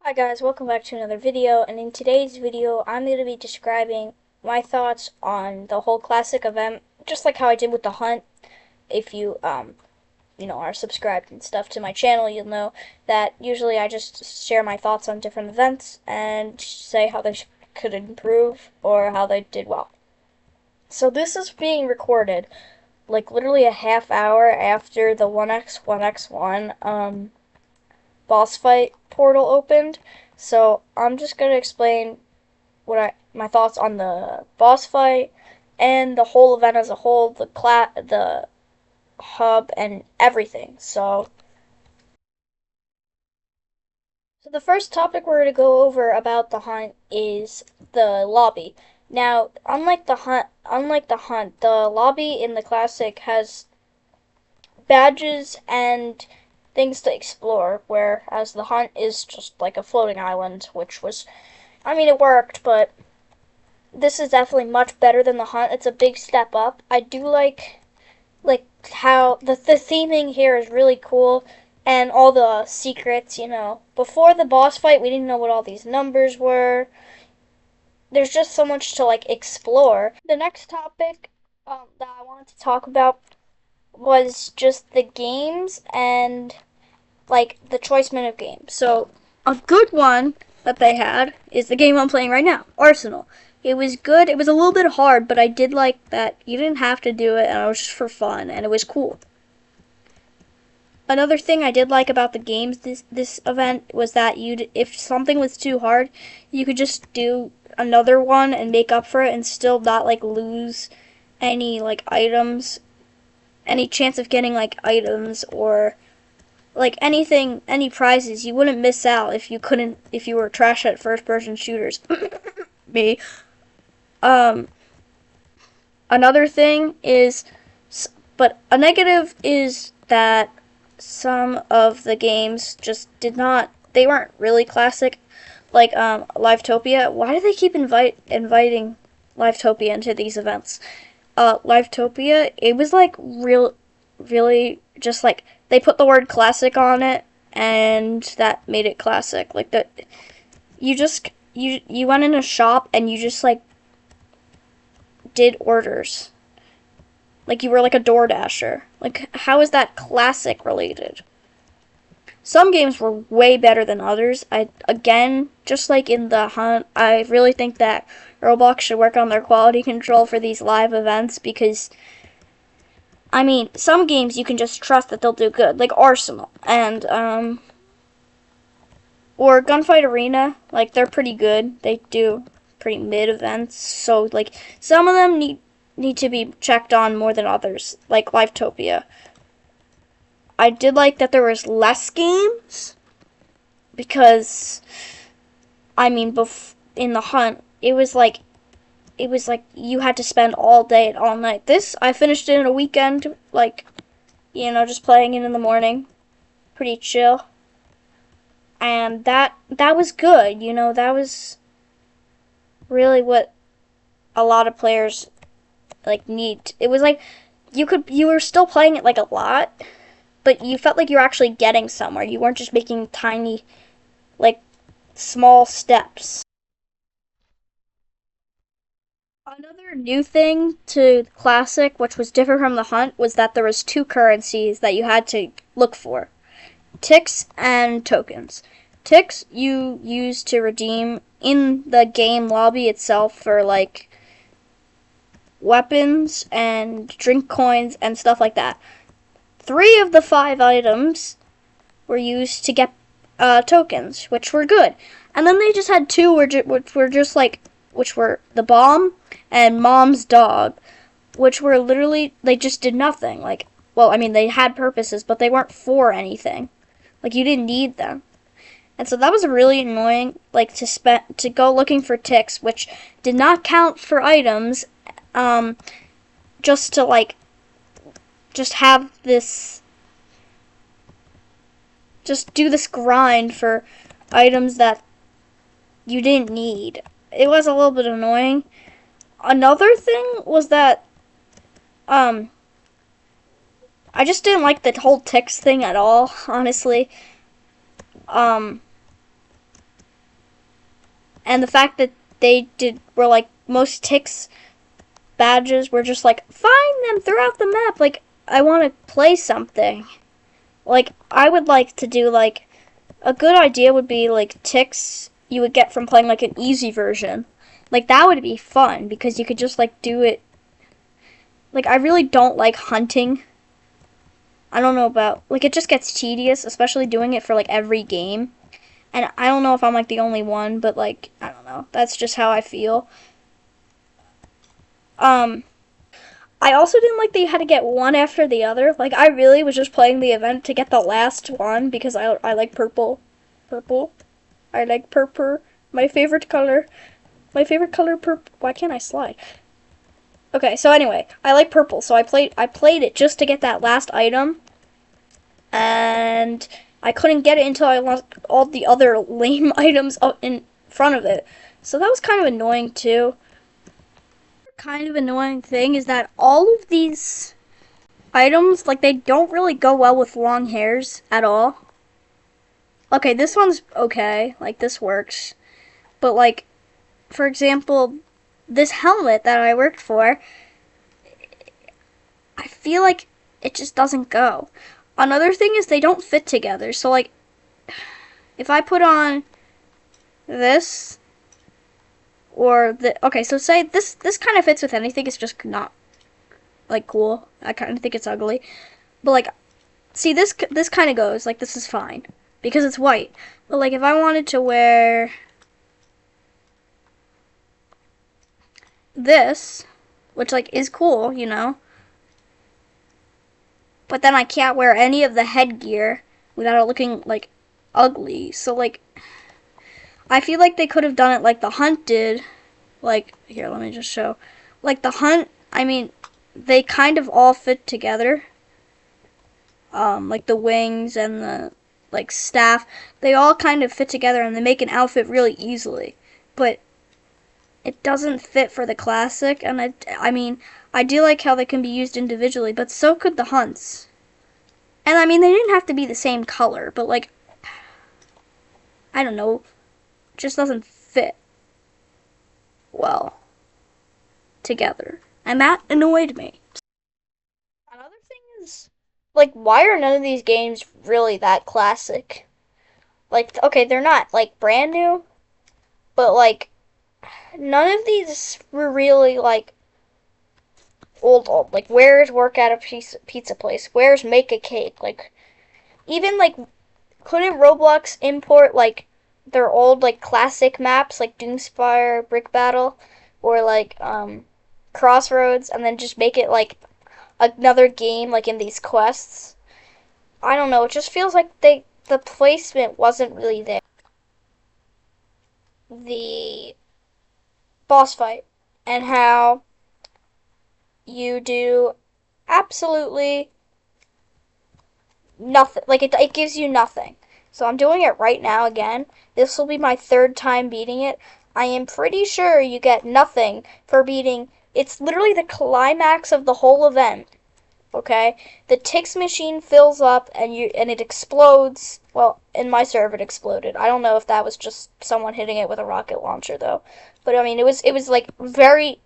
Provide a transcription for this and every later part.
Hi guys, welcome back to another video, and in today's video I'm going to be describing my thoughts on the whole classic event, just like how I did with the hunt. If you are subscribed and stuff to my channel, you'll know that usually I just share my thoughts on different events and say how they could improve or how they did well. So this is being recorded like literally a half hour after the 1x1x1 boss fight portal opened. So I'm just gonna explain my thoughts on the boss fight and the whole event as a whole, the hub and everything. So the first topic we're gonna go over about the hunt is the lobby. Now, unlike the hunt, the lobby in the classic has badges and things to explore, whereas the hunt is just like a floating island, which was, it worked, but this is definitely much better than the hunt. It's a big step up. I do like how the theming here is really cool and all the secrets, Before the boss fight, we didn't know what all these numbers were. There's just so much to explore. The next topic that I wanted to talk about was just the games and the choice menu game. So a good one that they had is the game I'm playing right now, Arsenal. It was good. It was a little bit hard, but I did like that you didn't have to do it, and it was just for fun, and it was cool. Another thing I did like about the games this event was that if something was too hard, you could just do another one and make up for it, and still not lose any items, any chance of getting items or anything, any prizes. You wouldn't miss out if you were trash at first person shooters. Me. Um, Another thing is, but a negative is that some of the games just they weren't really classic, Livetopia. Why do they keep inviting Livetopia into these events? Livetopia, it was really just they put the word classic on it, and that made it classic. You went in a shop and you just did orders. You were a Door Dasher. How is that classic related? Some games were way better than others. Again, just like in the hunt, I really think that Roblox should work on their quality control for these live events because some games you can just trust that they'll do good, like Arsenal and or Gunfight Arena. They're pretty good. They do pretty mid events. So some of them need to be checked on more than others, like Livetopia. I did like that there was less games because in the hunt it was like you had to spend all day and all night. This I finished it in a weekend, just playing it in the morning, pretty chill, and that was good. That was really what a lot of players need. It was you were still playing it a lot, but you felt like you were actually getting somewhere. You weren't just making tiny, small steps. Another new thing to Classic, which was different from the Hunt, was that there was two currencies that you had to look for. Ticks and tokens. Ticks you use to redeem in the game lobby itself for weapons and drink coins and stuff like that. 3 of the 5 items were used to get tokens, which were good. And then they just had 2 which were the bomb and Mom's dog, which were literally, they just did nothing. They had purposes, but they weren't for anything. You didn't need them. And so that was really annoying, to go looking for ticks, which did not count for items, just to just have this, just do this grind for items that you didn't need. It was a little bit annoying. Another thing was that, I just didn't like the whole ticks thing at all, honestly. And the fact that were like most ticks badges were just like find them throughout the map. Like I want to play something. Like I would like to do like a good idea would be like ticks you would get from playing like an easy version. Like that would be fun because you could just like do it. Like I really don't like hunting. I don't know about like it just gets tedious, especially doing it for like every game. And I don't know if I'm like the only one, but like I don't know. That's just how I feel. Um I also didn't like that you had to get one after the other. Like I really was just playing the event to get the last one because I like purple. Purple. I like purple. My favorite color. My favorite color purple. Why can't I slide? Okay, so anyway, I like purple, so I played it just to get that last item. And I couldn't get it until I lost all the other lame items up in front of it. So that was kind of annoying too. Kind of annoying thing is that all of these items, like they don't really go well with long hairs at all. Okay, this one's okay, like this works. But like, for example, this helmet that I worked for, I feel like it just doesn't go. Another thing is they don't fit together. So like, if I put on this or the okay, so say this kind of fits with anything. It's just not like cool. I kind of think it's ugly, but like, see this kind of goes like this is fine because it's white. But like if I wanted to wear this, which like is cool, you know, but then I can't wear any of the headgear without it looking like ugly. So like I feel like they could have done it like the hunt did. Like here, let me just show. Like the hunt, I mean, they kind of all fit together. Like the wings and the like staff, they all kind of fit together and they make an outfit really easily. But it doesn't fit for the classic, and I mean, I do like how they can be used individually, but so could the hunts. And I mean, they didn't have to be the same color, but like, I don't know, it just doesn't fit well together. And that annoyed me. Another thing is, like, why are none of these games really that classic? Like, okay, they're not, like, brand new, but, like, none of these were really, like, old. Like, where's work at a pizza place? Where's make a cake? Like, even, like, couldn't Roblox import, like, their old, like, classic maps, like Doomspire, Brick Battle, or, like, Crossroads, and then just make it, like, another game, like, in these quests? I don't know, it just feels like the placement wasn't really there. The boss fight, and how you do absolutely nothing. Like, it gives you nothing. So I'm doing it right now again. This will be my third time beating it. I am pretty sure you get nothing for beating. It's literally the climax of the whole event. Okay? The Tix machine fills up and it explodes. Well, in my server it exploded. I don't know if that was just someone hitting it with a rocket launcher though. But I mean, it was like very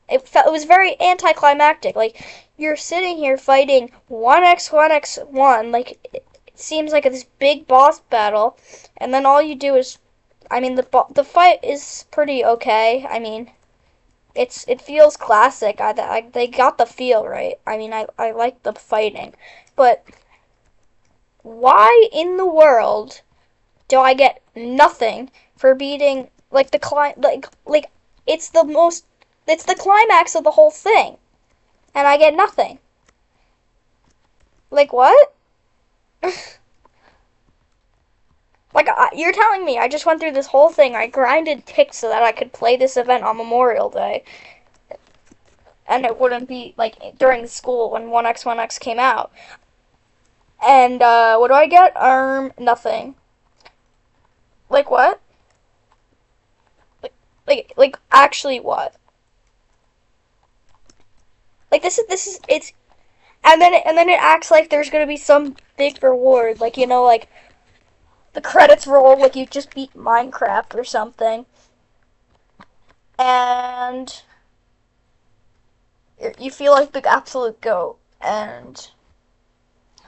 it was very anticlimactic. Like, you're sitting here fighting 1x1x1, like it seems like this big boss battle, and then all you do is, I mean, the fight is pretty okay. I mean, it feels classic. They got the feel right. I mean, I like the fighting, but why in the world do I get nothing for beating like like it's it's the climax of the whole thing, and I get nothing. Like what? Like you're telling me I just went through this whole thing. I grinded ticks so that I could play this event on Memorial Day, and it wouldn't be like during school when 1x1x came out. And what do I get? Nothing. Like what? Like actually what? Like this is it's and then it acts like there's gonna be some big reward, like like the credits roll like you just beat Minecraft or something. and you feel like the absolute goat. And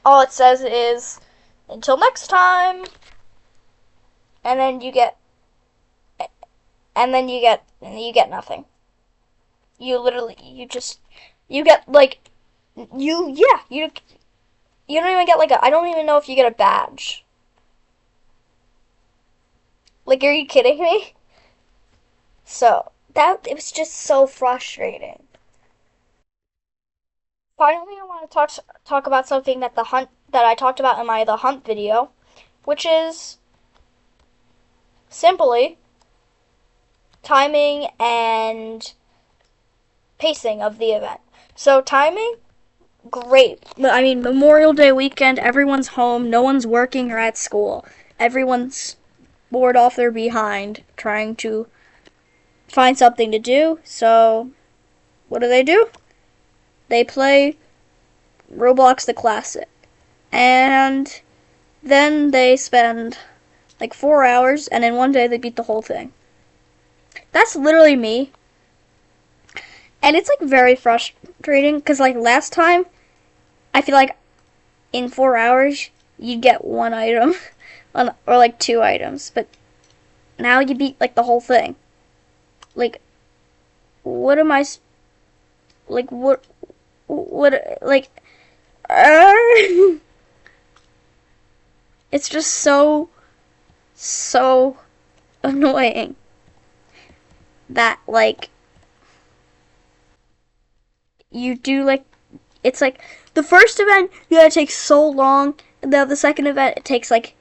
all it says is, until next time. And then you get you get nothing. You literally you get like you don't even get like I don't even know if you get a badge. Like, are you kidding me? So that it was just so frustrating. Finally, I want to talk about something that I talked about in my the hunt video, which is simply timing and pacing of the event. So timing, great. I mean, Memorial Day weekend, everyone's home, no one's working or at school. Everyone's bored off their behind trying to find something to do. So, what do? They play Roblox the Classic. And then they spend like 4 hours, and in one day they beat the whole thing. That's literally me. And it's like very frustrating because like last time, I feel like in 4 hours you'd get one item or like 2 items, but now you beat like the whole thing. Like, what am I? Like what? Like? It's just so annoying that like you do like it's like the first event you gotta take so long, and then the second event it takes like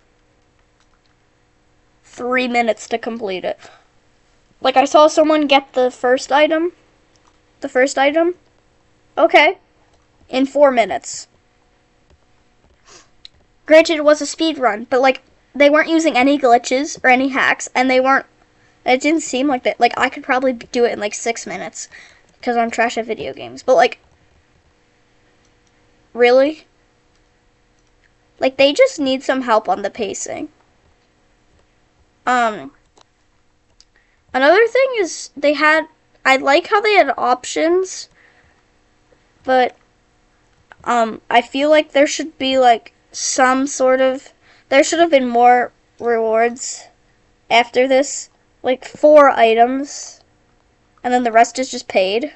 3 minutes to complete it. Like I saw someone get the first item. Okay, in 4 minutes. Granted, it was a speed run, but like they weren't using any glitches or any hacks, and they weren't. It didn't seem like that. Like I could probably do it in like 6 minutes because I'm trash at video games. But like, really, like they just need some help on the pacing. Another thing is they had. I like how they had options, but I feel like there should be like some sort of. There should have been more rewards after this, like 4 items, and then the rest is just paid.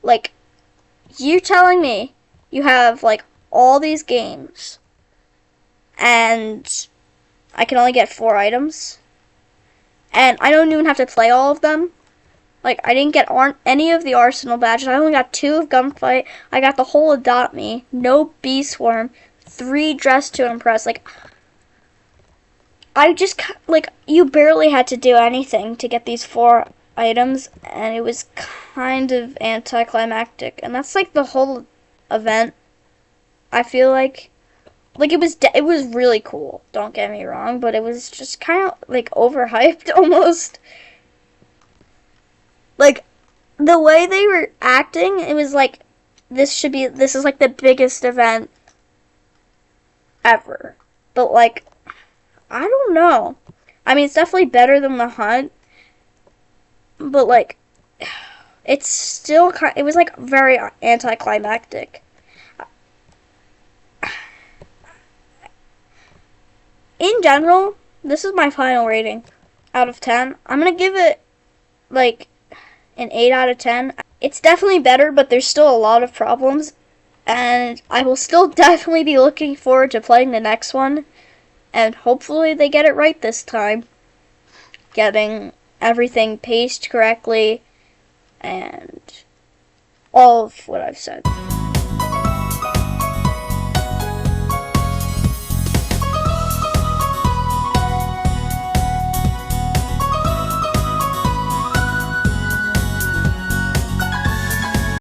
Like, you telling me you have like all these games and I can only get 4 items, and I don't even have to play all of them. Like, I didn't get any of the Arsenal badges. I only got 2 of Gunfight. I got the whole Adopt Me, no Bee Swarm, 3 Dress to Impress. Like, I just, like, you barely had to do anything to get these 4 items, and it was kind of anticlimactic. And that's, like, the whole event. I feel like it was really cool, don't get me wrong, but it was just kind of, like, overhyped almost. Like, the way they were acting, it was like, this is like the biggest event ever. But like, I don't know. I mean, it's definitely better than the hunt, but like, it's still it was like very anticlimactic. In general, this is my final rating out of 10. I'm gonna give it like an 8 out of 10. It's definitely better, but there's still a lot of problems, and I will still definitely be looking forward to playing the next one, and hopefully they get it right this time, getting everything paced correctly and all of what I've said.